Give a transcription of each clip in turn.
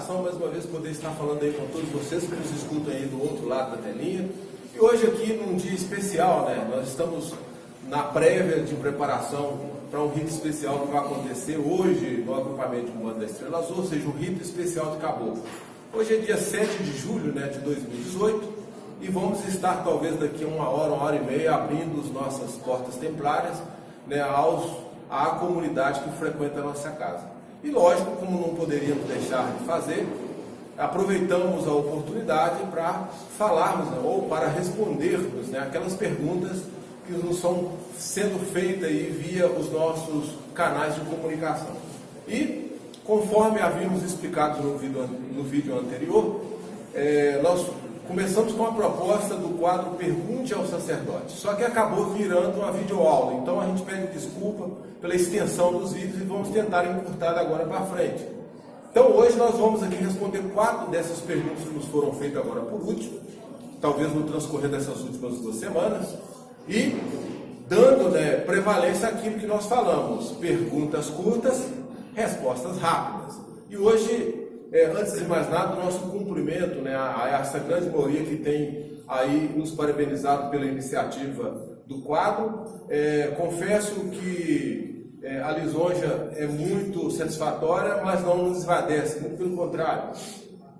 satisfação mais uma vez poder estar falando aí com todos vocês que nos escutam aí do outro lado da telinha. E hoje aqui num dia especial, né? Nós estamos na prévia de preparação para um rito especial que vai acontecer hoje no agrupamento de Umbanda da Estrela Azul, ou seja, o rito especial de Caboclo. Hoje é dia 7 de julho, né, de 2018 e vamos estar talvez daqui a uma hora e meia abrindo as nossas portas templárias, né, à comunidade que frequenta a nossa casa. E lógico, como não poderíamos deixar de fazer, aproveitamos a oportunidade para falarmos, né, ou para respondermos, né, aquelas perguntas que nos são sendo feitas aí via os nossos canais de comunicação. E, conforme havíamos explicado no vídeo anterior, nós começamos com a proposta do quadro Pergunte ao Sacerdote, só que acabou virando uma videoaula, então a gente pede desculpa pela extensão dos vídeos e vamos tentar encurtar agora para frente. Então hoje nós vamos aqui responder 4 dessas perguntas que nos foram feitas agora por último, talvez no transcorrer dessas últimas 2 semanas, e dando, né, prevalência àquilo que nós falamos, perguntas curtas, respostas rápidas. E hoje, antes de mais nada, o nosso cumprimento, né, a essa grande maioria que tem aí nos parabenizado pela iniciativa do quadro. Confesso que a lisonja é muito satisfatória, mas não nos esvadece, muito pelo contrário.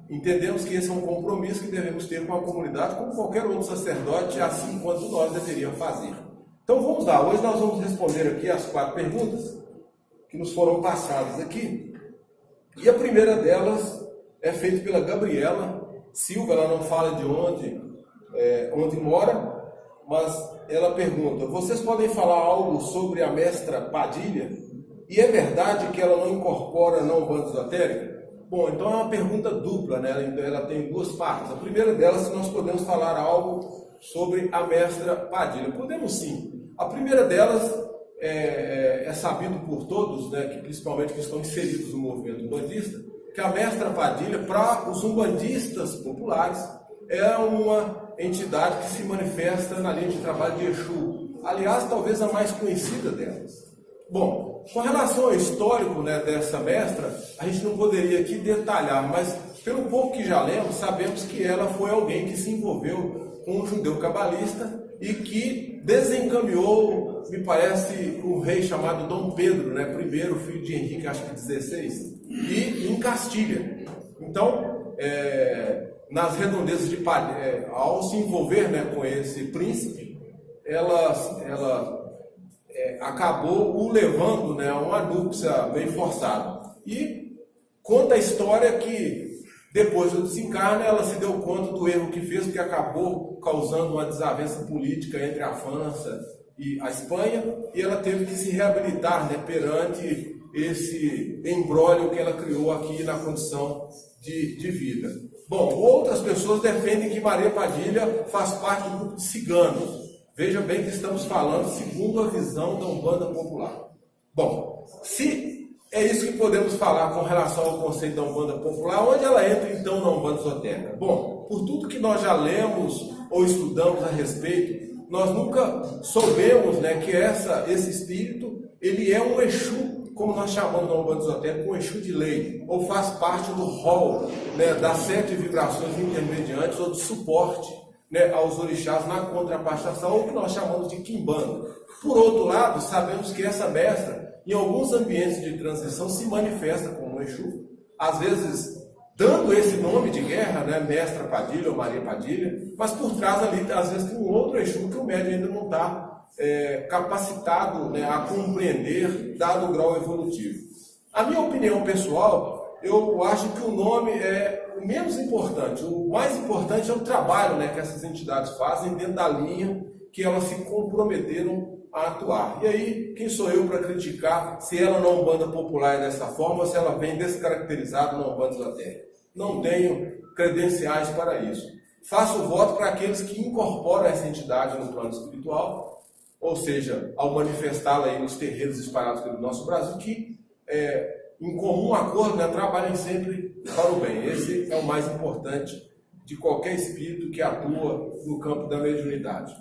Entendemos que esse é um compromisso que devemos ter com a comunidade, como qualquer outro sacerdote, assim quanto nós deveríamos fazer. Então vamos lá, hoje nós vamos responder aqui as 4 perguntas que nos foram passadas aqui. E a primeira delas é feita pela Gabriela Silva, ela não fala de onde mora, mas ela pergunta: vocês podem falar algo sobre a mestra Padilha? E é verdade que ela não incorpora na Umbanda Esotérica? Bom, então é uma pergunta dupla, né? Ela tem 2 partes. A primeira delas, se nós podemos falar algo sobre a mestra Padilha. Podemos sim. A primeira delas é sabido por todos, né, que principalmente que estão inseridos no movimento umbandista, que a mestra Padilha, para os umbandistas populares, é uma entidade que se manifesta na linha de trabalho de Exu. Aliás, talvez a mais conhecida delas. Bom, com relação ao histórico, né, dessa mestra, a gente não poderia aqui detalhar, mas pelo pouco que já lemos, sabemos que ela foi alguém que se envolveu com um judeu cabalista e que desencaminhou, me parece, um rei chamado Dom Pedro, né, primeiro filho de Henrique, acho que 16, e em Castilha. Então, nas redondezas de Padilha, ao se envolver, né, com esse príncipe, ela acabou o levando, né, a uma núpcia bem forçada. E conta a história que depois do desencarne ela se deu conta do erro que fez, que acabou causando uma desavença política entre a França e a Espanha, e ela teve que se reabilitar, né, perante esse embrólio que ela criou aqui na condição de vida. Bom, outras pessoas defendem que Maria Padilha faz parte do grupo de ciganos. Veja bem que estamos falando segundo a visão da Umbanda Popular. Bom, se é isso que podemos falar com relação ao conceito da Umbanda Popular, onde ela entra então na Umbanda Esotérica? Bom, por tudo que nós já lemos ou estudamos a respeito, nós nunca soubemos, né, que esse espírito, ele é um Exu, como nós chamamos na Umbanda Esotérica, um Exu de lei, ou faz parte do rol, né, das 7 vibrações intermediantes ou de suporte, né, aos orixás na contrapartição, ou que nós chamamos de quimbanda. Por outro lado, sabemos que essa mestra, em alguns ambientes de transição, se manifesta como Exu, às vezes dando esse nome de guerra, né, mestra Padilha ou Maria Padilha, mas por trás ali, às vezes, tem um outro Exu que o médium ainda não está capacitado, né, a compreender, dado o grau evolutivo. A minha opinião pessoal, eu acho que o nome é o menos importante. O mais importante é o trabalho, né, que essas entidades fazem dentro da linha que elas se comprometeram a atuar. E aí, quem sou eu para criticar se ela na Umbanda Popular é dessa forma ou se ela vem descaracterizada na Umbanda Esotérica? Não tenho credenciais para isso. Faço voto para aqueles que incorporam essa entidade no plano espiritual, ou seja, ao manifestá-la aí nos terreiros espalhados pelo nosso Brasil, que em comum acordo, né, trabalhem sempre para o bem. Esse é o mais importante de qualquer espírito que atua no campo da mediunidade.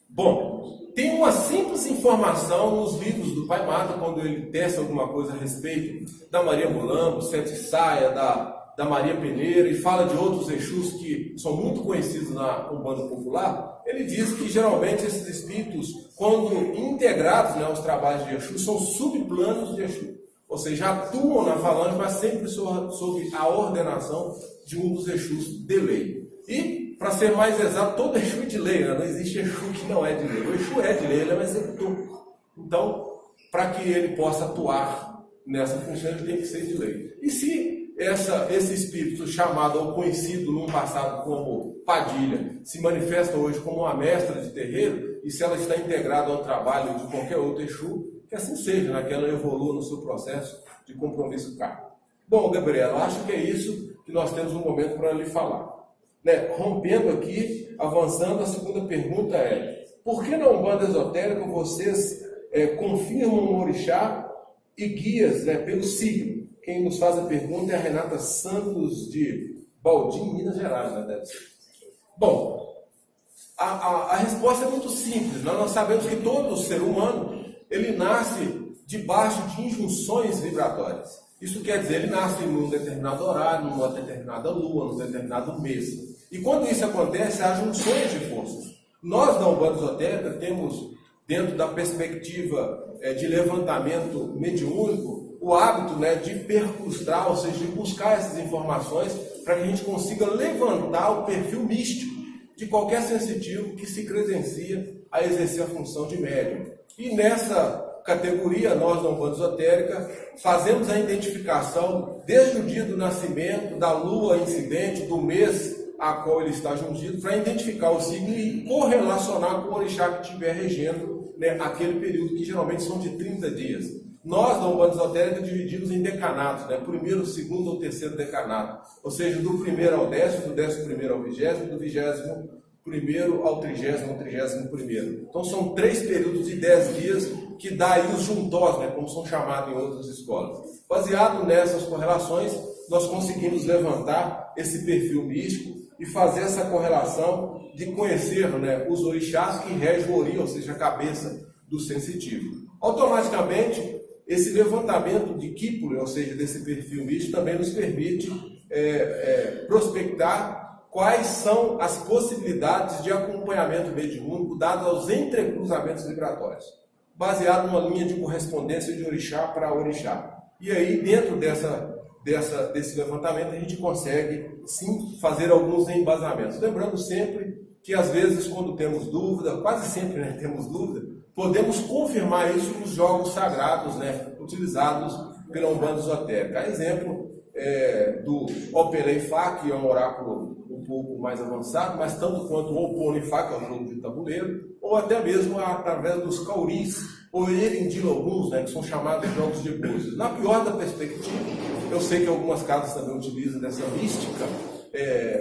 Bom, tem uma simples informação nos livros do Pai Mata, quando ele testa alguma coisa a respeito da Maria Mulambo, Sete Saia, da da Maria Peneira e fala de outros Exus que são muito conhecidos na Umbanda Popular, ele diz que geralmente esses espíritos, quando integrados, né, aos trabalhos de Exu, são subplanos de Exu. Ou seja, atuam na falange, mas sempre sob a ordenação de um dos Exus de lei. E, para ser mais exato, todo Exu é de lei, né? Não existe Exu que não é de lei. O Exu é de lei, ele é um executor. Então, para que ele possa atuar nessa função, ele tem que ser de lei. E se esse espírito chamado ou conhecido num passado como Padilha se manifesta hoje como uma mestra de terreiro, e se ela está integrada ao trabalho de qualquer outro Exu, que assim seja, né? Que ela evolua no seu processo de compromisso kármico. Bom, Gabriela, acho que é isso que nós temos um momento para lhe falar. Né? Rompendo aqui, avançando, a segunda pergunta é: por que na Umbanda Esotérica vocês confirmam o orixá e guias, né, pelo signo? Quem nos faz a pergunta é a Renata Santos de Baldim, Minas Gerais, né? Deve ser. Bom, a resposta é muito simples. Nós sabemos que todo ser humano ele nasce debaixo de injunções vibratórias. Isso quer dizer, ele nasce num determinado horário, numa determinada lua, num determinado mês. E quando isso acontece, há junções de forças. Nós, da Umbanda Esotérica, temos, dentro da perspectiva de levantamento mediúnico, o hábito, né, de percrustar, ou seja, de buscar essas informações para que a gente consiga levantar o perfil místico de qualquer sensitivo que se credencia a exercer a função de médium. E nessa categoria, nós da Umbanda Esotérica fazemos a identificação desde o dia do nascimento, da lua incidente, do mês a qual ele está jungido, para identificar o signo e correlacionar com o orixá que estiver regendo, né, aquele período, que geralmente são de 30 dias. Nós, da Umbanda Esotérica, dividimos em decanatos, né? Primeiro, segundo ou terceiro decanato. Ou seja, do primeiro ao 10º, do 11º ao 20º, do 21º ao 30º, ao 31º. Então, são 3 períodos de 10 dias que dá aí os juntós, né? Como são chamados em outras escolas. Baseado nessas correlações, nós conseguimos levantar esse perfil místico e fazer essa correlação de conhecer, né, os orixás que regem o ori, ou seja, a cabeça do sensitivo. Automaticamente, esse levantamento de Kipling, ou seja, desse perfil místico, também nos permite prospectar quais são as possibilidades de acompanhamento mediúnico dadas aos entrecruzamentos vibratórios, baseado numa linha de correspondência de orixá para orixá. E aí, dentro desse levantamento, a gente consegue, sim, fazer alguns embasamentos. Lembrando sempre que, às vezes, quando temos dúvida, quase sempre, né, temos dúvida, podemos confirmar isso nos jogos sagrados, né, utilizados pela Umbanda Esotérica. A exemplo do Opeleifá, que é um oráculo um pouco mais avançado, mas tanto quanto o Oponifá, que é um jogo de tabuleiro, ou até mesmo através dos Cauris, ou Erendiloguns, né, que são chamados de jogos de búzios. Na pior da perspectiva, eu sei que algumas casas também utilizam dessa mística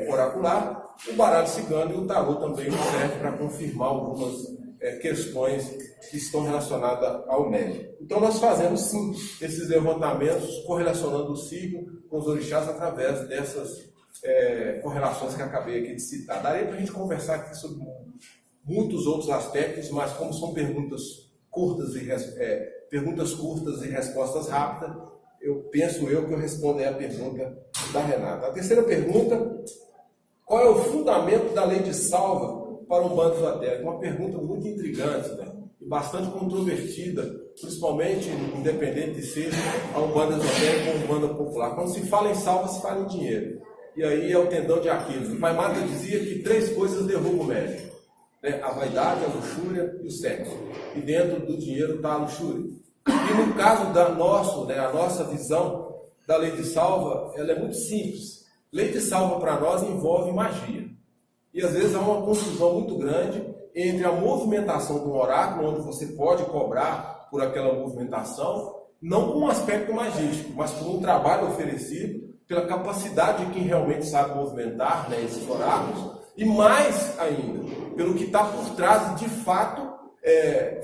oracular, o baralho cigano e o tarô também serve para confirmar algumas questões que estão relacionadas ao médium. Então nós fazemos sim esses levantamentos correlacionando o signo com os orixás através dessas correlações que acabei aqui de citar. Daria para a gente conversar aqui sobre muitos outros aspectos, mas como são perguntas curtas e respostas rápidas, penso que eu respondo a pergunta da Renata. A terceira pergunta: qual é o fundamento da lei de salva para o Umbanda Esotérica? Uma pergunta muito intrigante, né? E bastante controvertida, principalmente independente de ser a Umbanda Esotérica ou a Umbanda Popular. Quando se fala em salva, se fala em dinheiro. E aí é o tendão de Aquiles. O Pai Mata dizia que 3 coisas derrubam o médico, né? A vaidade, a luxúria e o sexo. E dentro do dinheiro está a luxúria. E no caso a nossa visão da lei de salva, ela é muito simples. Lei de salva para nós envolve magia. E às vezes há uma confusão muito grande entre a movimentação do oráculo, onde você pode cobrar por aquela movimentação, não com um aspecto magístico, mas por um trabalho oferecido pela capacidade de quem realmente sabe movimentar, né, esses oráculos, e mais ainda, pelo que está por trás, de fato,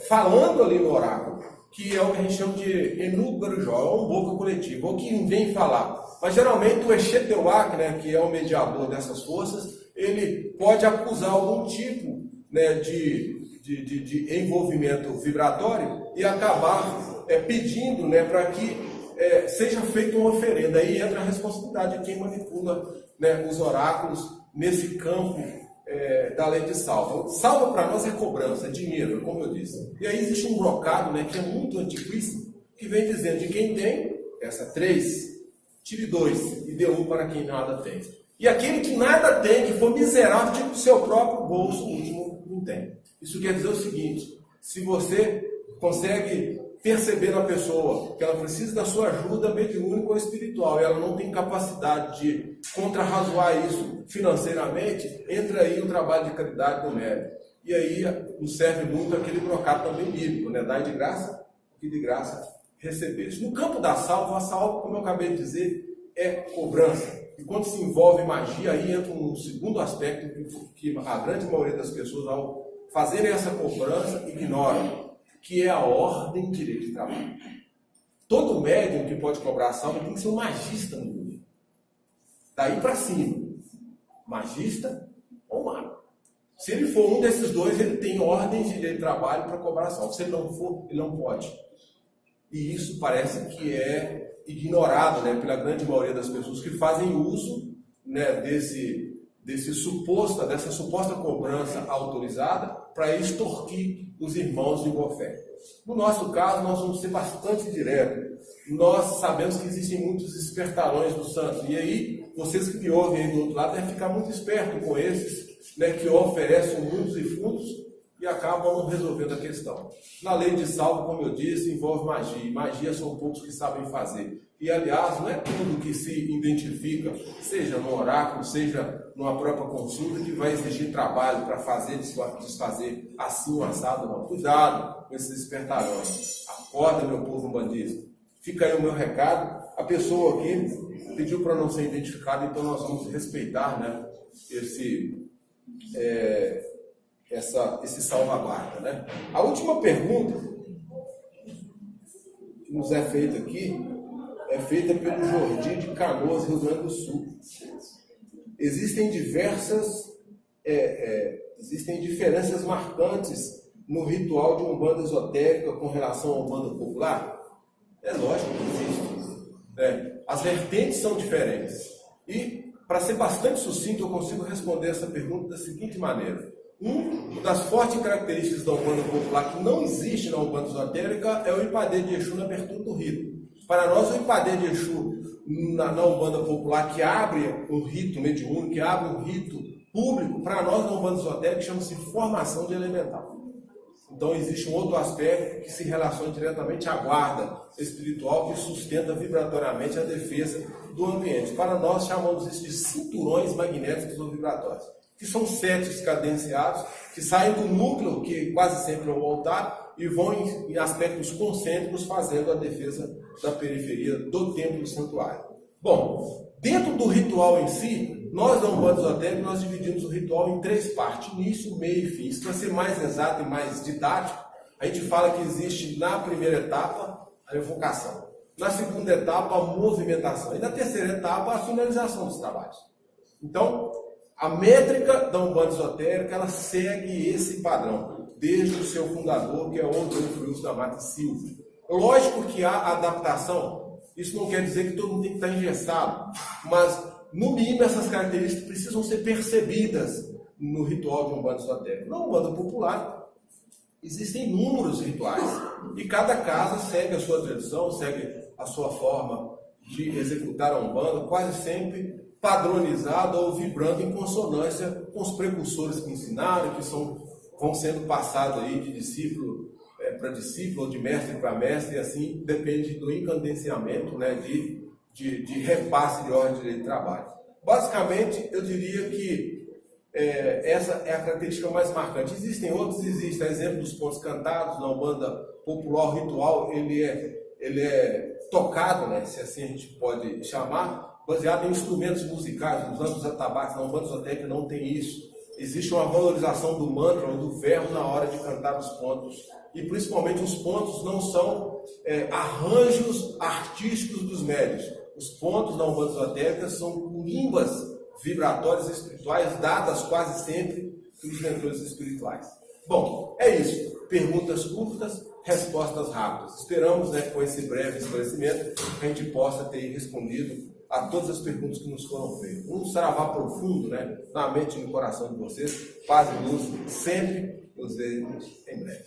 falando ali no oráculo, que é o que a gente chama de Enu Garujó, é um boca coletivo, ou que vem falar. Mas geralmente o Exeteuac, né, que é o mediador dessas forças, ele pode acusar algum tipo, né, de envolvimento vibratório e acabar pedindo, né, para que seja feita uma oferenda. Aí entra a responsabilidade de quem manipula, né, os oráculos nesse campo da lei de salva. Salva para nós é cobrança, é dinheiro, como eu disse. E aí existe um brocado, né, que é muito antiquíssimo, que vem dizendo de quem tem, essa 3, tire 2 e dê 1 para quem nada tem. E aquele que nada tem, que for miserável, tira do seu próprio bolso, o último não tem. Isso quer dizer o seguinte: se você consegue perceber na pessoa que ela precisa da sua ajuda mediúnica ou espiritual e ela não tem capacidade de contrarrazoar isso financeiramente, entra aí o trabalho de caridade do médium. E aí nos serve muito aquele brocado também bíblico, né? Dai de graça, que de graça recebeste. No campo da salva, a salva, como eu acabei de dizer, é cobrança. E quando se envolve magia, aí entra um segundo aspecto que a grande maioria das pessoas, ao fazerem essa cobrança, ignoram, que é a ordem de lei de trabalho. Todo médium que pode cobrar salva tem que ser um magista no mundo. Daí para cima, magista ou mago. Se ele for um desses dois, ele tem ordens de lei de trabalho para cobrar salva. Se ele não for, ele não pode. E isso parece que é ignorado, né, pela grande maioria das pessoas que fazem uso, né, dessa suposta cobrança autorizada para extorquir os irmãos de boa fé. No nosso caso, nós vamos ser bastante diretos. Nós sabemos que existem muitos espertalhões do santo. E aí, vocês que me ouvem aí do outro lado devem ficar muito espertos com esses, né, que oferecem mundos e fundos e acabam resolvendo a questão. Na lei de salvo, como eu disse, envolve magia. E magia são poucos que sabem fazer. E, aliás, não é tudo que se identifica, seja no oráculo, seja numa própria consulta, que vai exigir trabalho para fazer, desfazer assim o assado, não. Cuidado com esses espertalhões. Acorda, meu povo bandista. Fica aí o meu recado. A pessoa aqui pediu para não ser identificada, então nós vamos respeitar, né, esse salvaguarda, né? A última pergunta que nos é feita aqui é feita pelo Jordi de Canoas, Rio Grande do Sul. Existem diferenças marcantes no ritual de umbanda esotérica com relação à umbanda popular? É lógico que existe. As vertentes são diferentes. E, para ser bastante sucinto, eu consigo responder essa pergunta da seguinte maneira. Uma das fortes características da umbanda popular que não existe na umbanda esotérica é o Ipadê de Exu na abertura do rito. Para nós, o Ipadê de Exu na umbanda popular, que abre um rito mediúnico, que abre um rito público, para nós na umbanda esotérica chama-se formação de elemental. Então existe um outro aspecto que se relaciona diretamente à guarda espiritual que sustenta vibratoriamente a defesa do ambiente. Para nós chamamos isso de cinturões magnéticos ou vibratórios, que são setes cadenciados, que saem do núcleo, que quase sempre é o altar, e vão em aspectos concêntricos fazendo a defesa da periferia do templo do santuário. Bom, dentro do ritual em si, nós da Umbanda Esotérica, nós dividimos o ritual em 3 partes, início, meio e fim. Isso, para ser mais exato e mais didático, a gente fala que existe na primeira etapa a evocação, na segunda etapa a movimentação e na terceira etapa a finalização dos trabalhos. Então, a métrica da Umbanda Esotérica, ela segue esse padrão, desde o seu fundador, que é o Rodolfo Wilson da Mata Silva. Lógico que há adaptação, isso não quer dizer que todo mundo tem que estar engessado, mas, no mínimo, essas características precisam ser percebidas no ritual de Umbanda Esotérica. Na Umbanda Popular, existem inúmeros rituais, e cada casa segue a sua tradição, segue a sua forma de executar a Umbanda, quase sempre padronizada ou vibrando em consonância com os precursores que ensinaram, que vão sendo passados aí de discípulo para discípulo, ou de mestre para mestre, e assim depende do incandenciamento, né, de repasse de ordem de trabalho. Basicamente, eu diria que essa é a característica mais marcante. Existem outros, existe a exemplo dos pontos cantados na Umbanda Popular. O ritual ele é tocado, né, se assim a gente pode chamar, baseado em instrumentos musicais, usando os atabaques. Na Umbanda Esotérica não tem isso. Existe uma valorização do mantra ou do verbo na hora de cantar os pontos. E principalmente os pontos não são arranjos artísticos dos médiuns. Os pontos na Umbanda Esotérica são limbas vibratórias espirituais dadas quase sempre pelos mentores espirituais. Bom, é isso. Perguntas curtas, respostas rápidas. Esperamos, né, com esse breve esclarecimento, que a gente possa ter respondido a todas as perguntas que nos foram feitas. Um travar profundo, né, na mente e no coração de vocês. Paz e luz sempre. Nos vemos em breve.